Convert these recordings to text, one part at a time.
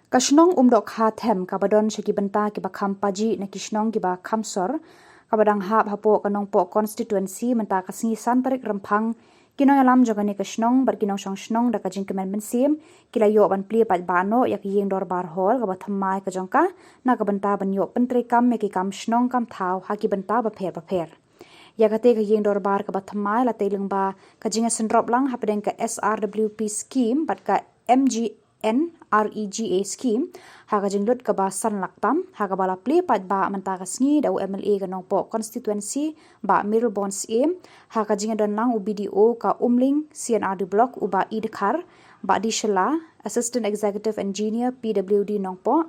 Kashnong umdok ha them kabadon shaki benta ki bakam paji na kishnong ki ba kamsor kabadang hap hapo kanong po constituency menta kasngi santarik rempang kinong alam jogani kashnong bar kinong shnong da kajing kemen mensim kila yo ban pli pat bano yak yeng dor bar hol ka bathamai ka jongka na ka benta ban yo pentre kam me ki kam shnong kam thau ha ki benta ba pher yakate ka yeng dor bar ka bathamai la telung ba kajing sendrop lang hapdeng ka SRWP scheme bat ka MGNREGA scheme haga jinglut ka ba san laktam haga bala play pat ba menta ka sngi da MLA ka nong po constituency ba Middlebourne aim haga jinga don lang UBDO ka umling CNRD block uba idkhar ba di shela assistant executive engineer PWD nong po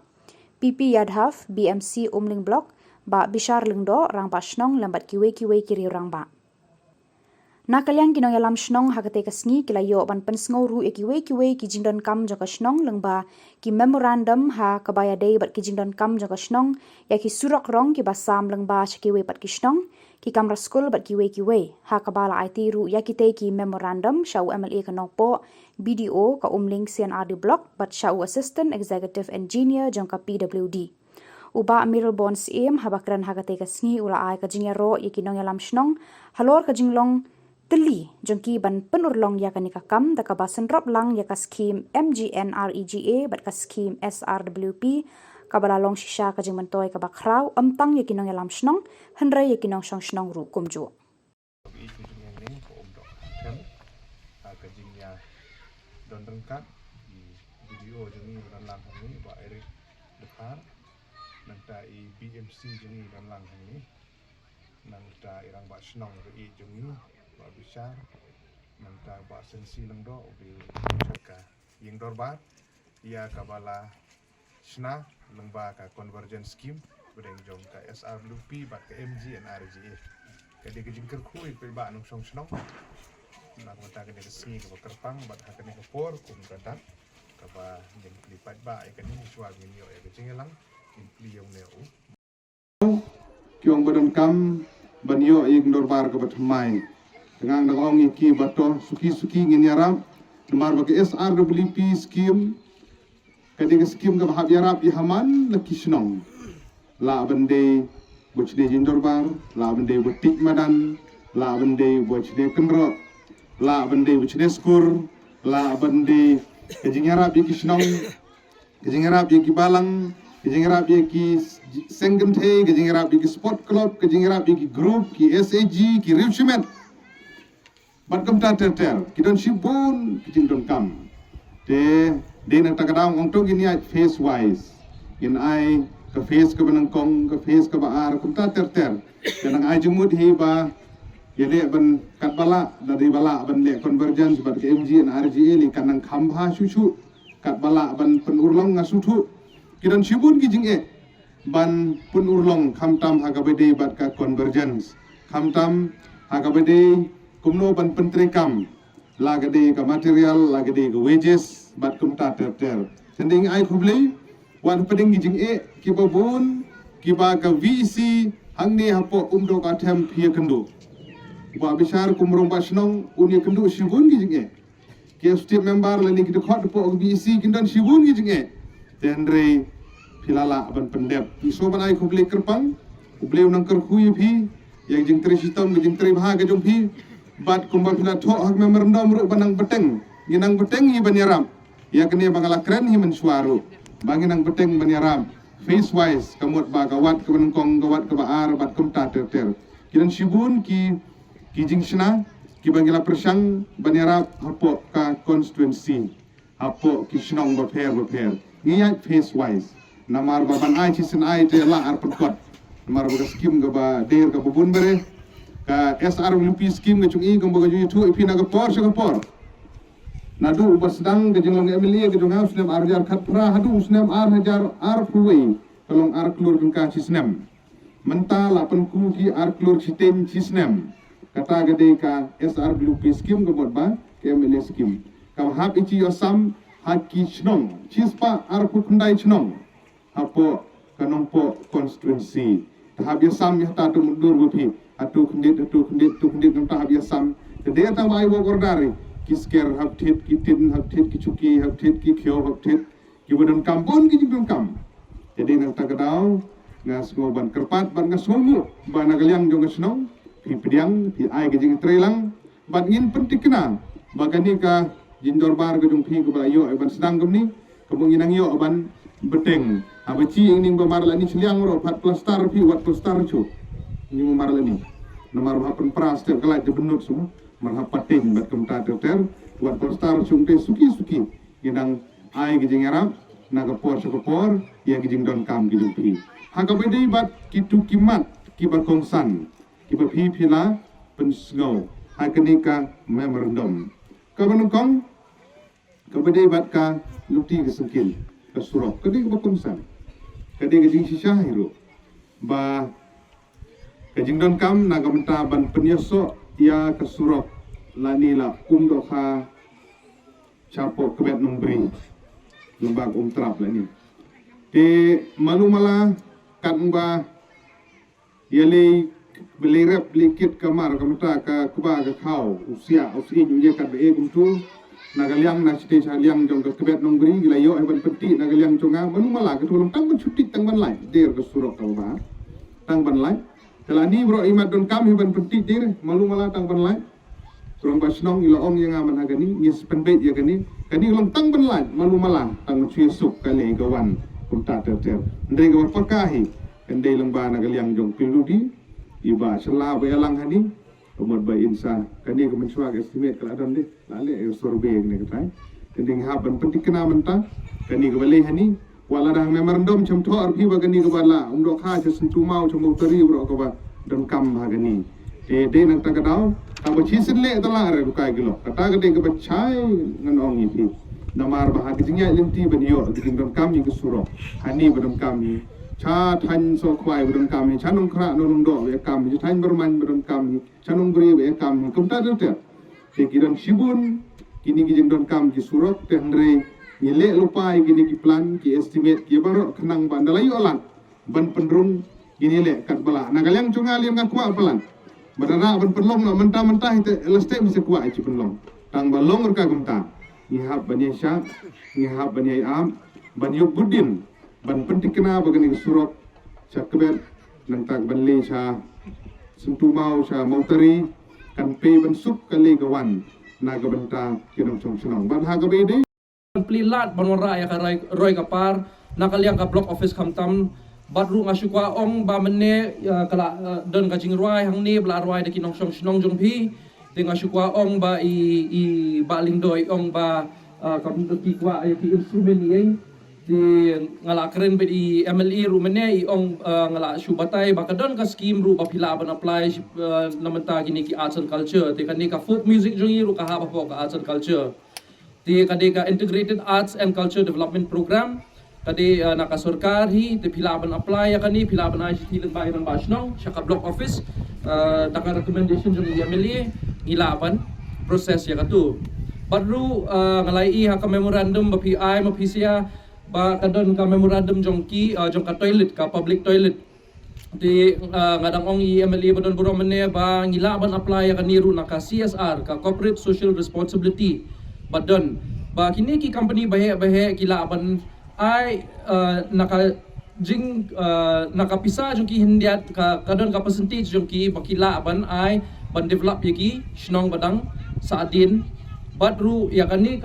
PP Yadhaf BMC umling block ba bishar lingdo rang ba shnong lambat kiwe kiri rang ba na kalyang kinong yalam shnong hagate kasngi kilayo ban pensngo ru kiwe ki jingdon kam jaka shnong lengba ki memorandum ha kabaya day bat ki jingdon kam jaka shnong ya ki surak rong ki basam lengba kiwe bat ki shnong ki kamra school bat kiwe ha kabala IT ru ya ki te ki memorandum shau MLA kanong po BDO ka umling CNRD block bat shau assistant executive engineer jangka PWD uba Middlebourne aim habakran hagate kasngi ula ai ka jingyaro kinong yalam shnong halor ka jinglong Teli jongki ban penurlong ya kanika kam da ka basen drop lang ya ka scheme MGNREGA bat ka scheme SRWP ka balalong shisha ka jing mentoy ka bakraw amtang ya kinong yalam shnong henre ya kinong shong shnong ru kumju don rengkat di video jeni dan lang ini Pak Erik Dekar nanta i BMC jeni dan lang ini nanta irang Pak Shnong i jeni Pak Bishar nanta Pak Sensi lengdo ubi ka yeng dorbar ia kabala shna lengba ka convergence scheme bedeng jong ka SRWP bat ka MGNREGA kadi ke jingker kui pe ba nong song shnong nak mata kene resmi ke kerpang bat hakane ke por kum kata kaba jeng lipat ba ikan ni suar minyo ya ke jingelang impli yang neu kyong badon kam banyo ing dorbar ke batmai dengan dagong iki bato suki nginyaram demar bagi SRWP scheme kadi ke scheme ke bahab yarap yaman lakishnong la bende buchde jindorbar la bende butik madan la bende buchde kenro la bende buchde skur la bende kejingarap yakishnong kejingarap yakibalang kejingarap yaki sengente kejingarap yaki sport club kejingarap yaki group ki SAG ki regiment Batkam ter kidon shibun kijindon kam de nang takadang ongtong ini face wise in ai ke face ke benangkong ke face ke baar kum ter dan ai jumud hi ba yele ban kat bala dari bala ban le convergence bat ke MGNREGA li kanang khambha susu kat bala ban penurlong ngasutu kidon shibun kijing ban penurlong khamtam hagabede bat ka convergence khamtam hagabede kumno ban pentrekam lagade ka material lagade ka wages bat kumta ter sending ai khubli wan peding gijing ki babun ki ba ka VC hangni hapo umdo ka them phia kendu ba bishar kumrong ba shnong unia kendu shibun gijing ki state member lani ki khot po VC kindan shibun gijing tenre filala ban pendep iso ban ai khubli kerpang ubli unang kerkhui phi yang jing tri sistem jing tri bha ga jong phi bat kumba pila tho hak memorandum ru banang beteng ginang beteng hi banyaram ya kene bangala kren hi mensuaru banginang beteng banyaram face wise kamut ba gawat ke benengkong gawat ke baar bat kumta ter kiran shibun ki jing shna ki bangila persang banyaram hapo ka constituency hapo ki shnong ba pher ngiyat face wise namar baban ai chisen ai te la ar pekot namar ba skim ga ba der ga bubun bere ka SRWP scheme ngachung i gamba gaju itu ipina ga por nadu ubasdang ga jinglong MLA ga jong house nem arjar khatra hadu usnem hajar fuwei kalong klur ka chisnem mental apan ku ki klur chiten chisnem kata ga de ka SRWP scheme ga bot ba ke MLA scheme ka hab ichi yosam haki chnong chispa ku kundai chnong hapo kanong po constituency hab yosam ya tatu mundur gupi atu kundit nang tahap yasam de tang ai wo gordari kisker hab thit ki tin hab thit ki chuki hab thit ki khyo hab thit ki badan kampun ki jing kam jadi nang tagadau ngas ngo ban kerpat ban ngas ngolmu ban nagaliang jong ngasnong pi pediang pi ai ki jing trelang ban ngin penting kena bagani ka jindor bar ke jong pi ke balayo ban sedang gemni kemungin nang yo ban beteng abaci ing ba marla ni seliang ro pat plastar pi wat plastar chu ni marla ni nomor hapen pras ter kala je benut semua marhap pating bat kemta ter wat plastar chung te suki ginang ai ki jing arab naga por sokopor ya ki jing don kam ki jong pi haka bedei bat kitu kimat ki ba kongsan ki ba pi pila pensgau hakanika memorandum ka banukong ka bedei bat ka lukti ke sengkin ka surok kadai ka ba kongsan kadai ka jing sisah hiru ba ka jing don kam naga menta ban penyoso ya ka surok lanila do ha chapo kebet nombri lumbag trap lani te malumala kan ba yali beli rep likit kamar kamta ka kuba ka kau usia je kat be tu nagaliang na site liang jong ka kebet nombri gilayo ai ban peti nagaliang jonga malumala ka tulung tang ban cuti tang ban lai der ka surok ka ba tang ban lai telani bro imat don kam ban peti dir malumala tang ban lai surang basnong ilaong yang aman agani yes penbet ya gani kani long tang ban lai malumala tang suk kali gawan kunta ter ndai gawan pakahi ndai lengba nagaliang jong piludi iba sela ba elang hani umur ba insa kani ko mensuag estimate kala don de lale e sorbe ne katai kending haban penting kena menta kani ko bale hani wala dang memorandum cham thor phi ba kani ko bala umdo kha je sentu mau cham tari bro ko ba don kam ha gani de nang ta kadau ta ba chisin le tala re kai gilo kata gade ke bachai ngan ong ipi namar ba ha gijingya linti baniyo gijing don kam ni ke suro hani badam kam ni cha than so khwai badam kam ni chanung khra nonung do be kam ni than berman badam kam ni chanung bri be kam ni kumta de te kidan shibun kini gijing don kam ki suro te andre ni le lupai kini ki plan ki estimate ki baro kenang bandalayo alan ban pendrung kini le kat bala nagaliang chunga liam kan kwa pelan badara ban penlong na mentah itu elastik bisa kuat itu penlong tang balong ka gumta ngihap bani syak ngihap bani am ban yuk budin ban penting kena bagani surok sakbet nang tak ban le sha sentu mau sha mautari kan pe ban sup kali gawan naga benta kinong chong senong ban ha ga be plilat banora ya ka roy kapar nakaliang ka block office kamtam badru ngasukwa ong ba mene kala don ka jingruai hang ni bla ruai de kinong song snong jong phi de ngasukwa ong ba i ba lingdoi ong ba kam ki kwa ki instrument ni di ngala keren be i MLE ru mene i ong ngala subatai ba kadon ka scheme ru ba phila ban apply namanta gini ki arts and culture te kan ni ka folk music jong i ru ka ha ba ka arts and culture te ka integrated arts and culture development program kadi naka sorkari te pilaban apply kani pilaban ICT lang bayan ng basnong siya ka block office naka recommendation jung MLA ngilaban process ya katu badru ngalai ha ka memorandum ba PI ma PCA ba kadon ka memorandum jong ka toilet ka public toilet di ngadang ong MLA badon buro mene ba ngilaban apply kani ru naka CSR ka corporate social responsibility badon ba kini ki company bahe kilaban ay nakapisa jung ki hindiat kadon ka percentage jung ki bakilaban ay ban develop yaki shnong badang saadin badru yakani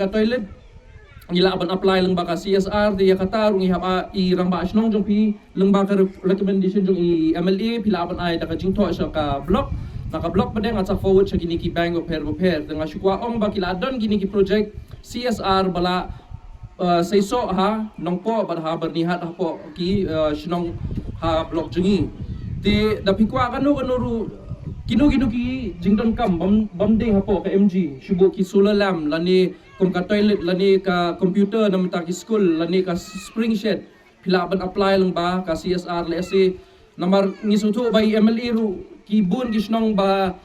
ka toilet ngilaban apply lang baka CSR di yakatarung ihap irang ba shnong jung pi lang baka recommendation jung i MLA pilaban ay daka jing to sa ka block naka block pa din at sa forward sa gini ki bang of hair dengan syukwa ong bakiladon gini ki project CSR bala saiso ha nong po bar ha bernihat ha po ki shnong ha blok jungi ti dapikwa kanu ru kinu ki jingdon kam bamding ha po ka MG shubo ki solar lamp lani kum ka toilet lani ka computer namita ki school lani ka spring shed pilaban apply lang ba ka CSR lesi namar ngisuto bay MLE ru ki bun ki shnong ba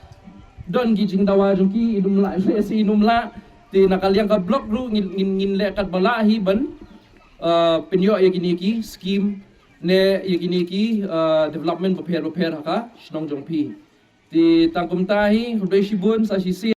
don ki jingdawa jung ki idumla lesi idumla ti nakaliang ka block ru ngin lekat balahi ban penyo ya gini ki scheme ne ya gini ki development repair ka shnong jong pi ti tangkum tahi hudai shibun sa sisi